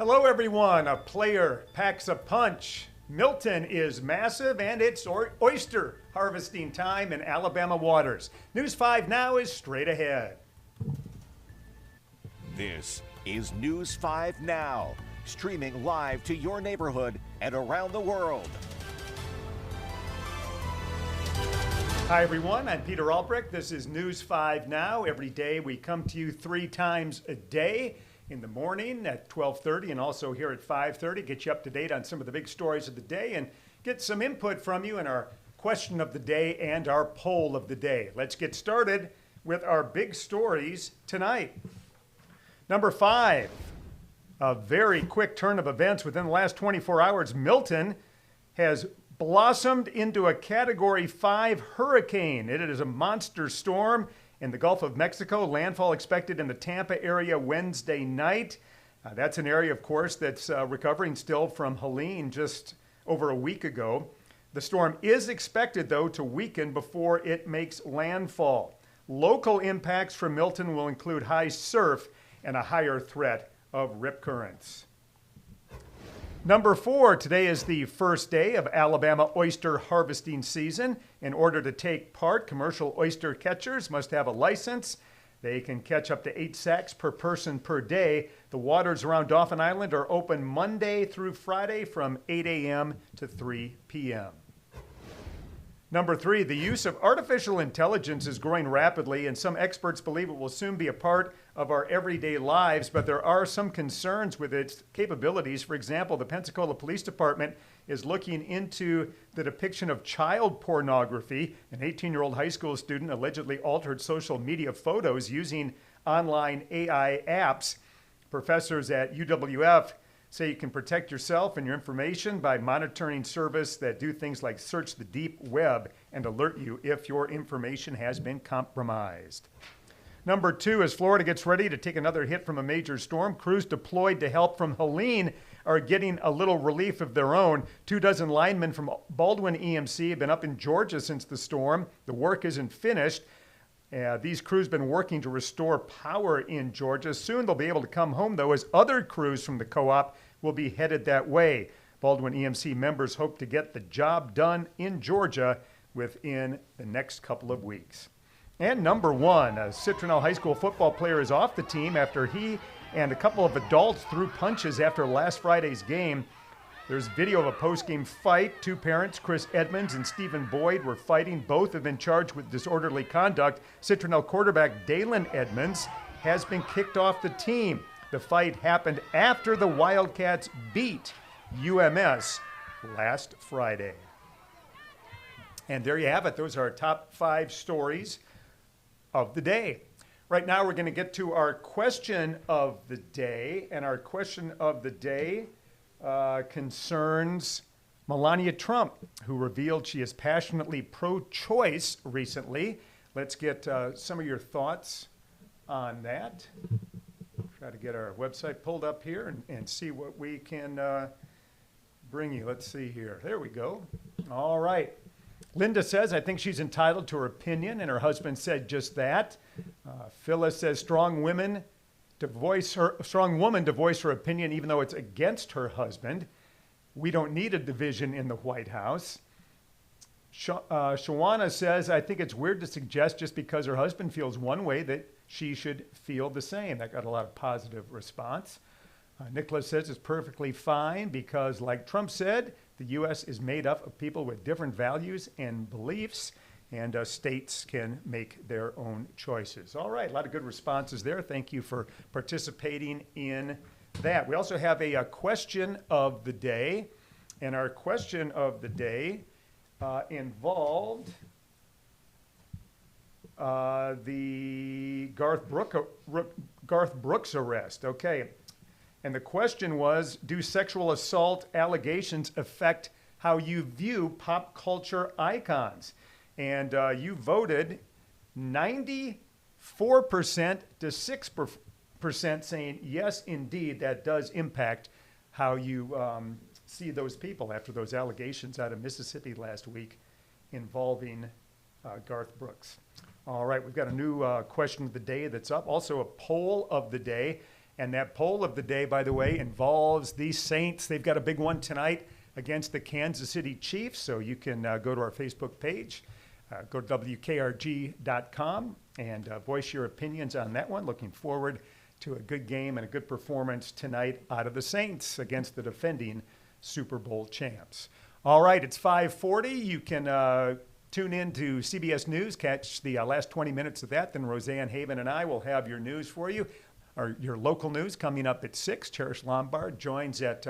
Hello everyone, a player packs a punch. Milton is massive and it's oyster harvesting time in Alabama waters. News 5 now is straight ahead. This is News 5 Now, streaming live to your neighborhood and around the world. Hi everyone, I'm Peter Albrecht. This is News 5 Now. Every day we come to you 3 times a day. In the morning at 12:30 and also here at 5:30, get you up to date on some of the big stories of the day and get some input from you in our question of the day and our poll of the day. Let's get started with our big stories tonight. Number 5, a very quick turn of events within the last 24 hours. Milton has blossomed into a Category 5 hurricane. It is a monster storm in the Gulf of Mexico. Landfall expected in the Tampa area Wednesday night. That's an area, of course, that's recovering still from Helene just over a week ago. The storm is expected, though, to weaken before it makes landfall. Local impacts from Milton will include high surf and a higher threat of rip currents. Number 4, today is the first day of Alabama oyster harvesting season. In order to take part, commercial oyster catchers must have a license. They can catch up to 8 sacks per person per day. The waters around Dauphin Island are open Monday through Friday from 8 a.m. to 3 p.m. Number 3, the use of artificial intelligence is growing rapidly, and some experts believe it will soon be a part of our everyday lives, but there are some concerns with its capabilities. For example, the Pensacola Police Department is looking into the depiction of child pornography. An 18-year-old high school student allegedly altered social media photos using online AI apps. Professors at UWF say you can protect yourself and your information by monitoring services that do things like search the deep web and alert you if your information has been compromised. Number 2, as Florida gets ready to take another hit from a major storm, crews deployed to help from Helene are getting a little relief of their own. 24 linemen from Baldwin EMC have been up in Georgia since the storm. The work isn't finished. These crews have been working to restore power in Georgia. Soon they'll be able to come home, though, as other crews from the co-op will be headed that way. Baldwin EMC members hope to get the job done in Georgia within the next couple of weeks. And number 1, a Citronelle High School football player is off the team after he and a couple of adults threw punches after last Friday's game. There's video of a post-game fight. 2 parents, Chris Edmonds and Stephen Boyd, were fighting. Both have been charged with disorderly conduct. Citronelle quarterback Dalen Edmonds has been kicked off the team. The fight happened after the Wildcats beat UMS last Friday. And there you have it. Those are our top 5 stories of the day. Right now we're going to get to our question of the day. And our question of the day concerns Melania Trump, who revealed she is passionately pro-choice recently. Let's get some of your thoughts on that. Try to get our website pulled up here and see what we can bring you. Let's see here. There we go. All right. Linda says, I think she's entitled to her opinion, and her husband said just that. Phyllis says, strong woman to voice her opinion even though it's against her husband. We don't need a division in the White House. Shawana says, I think it's weird to suggest just because her husband feels one way that she should feel the same. That got a lot of positive response. Nicholas says it's perfectly fine because, like Trump said, the U.S. is made up of people with different values and beliefs, and states can make their own choices. All right, a lot of good responses there. Thank you for participating in that. We also have a question of the day, and our question of the day involved the Garth Brooks arrest. Okay. And the question was, do sexual assault allegations affect how you view pop culture icons? And you voted 94% to 6% saying, yes, indeed, that does impact how you see those people after those allegations out of Mississippi last week involving Garth Brooks. All right, we've got a new question of the day that's up. Also a poll of the day. And that poll of the day, by the way, involves the Saints. They've got a big one tonight against the Kansas City Chiefs. So you can go to our Facebook page, go to WKRG.com, and voice your opinions on that one. Looking forward to a good game and a good performance tonight out of the Saints against the defending Super Bowl champs. All right, it's 5:40. You can tune in to CBS News, catch the last 20 minutes of that. Then Roseanne Haven and I will have your news for you, or your local news coming up at 6. Cherish Lombard joins at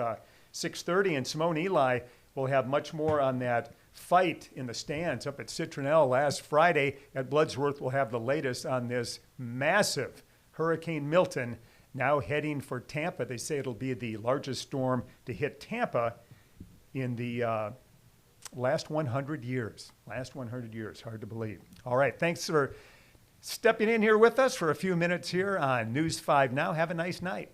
6:30, and Simone Eli will have much more on that fight in the stands up at Citronelle last Friday. At Bloodsworth, we'll have the latest on this massive Hurricane Milton now heading for Tampa. They say it'll be the largest storm to hit Tampa in the last 100 years. Last 100 years. Hard to believe. All right. Thanks for stepping in here with us for a few minutes here on News 5 Now. Have a nice night.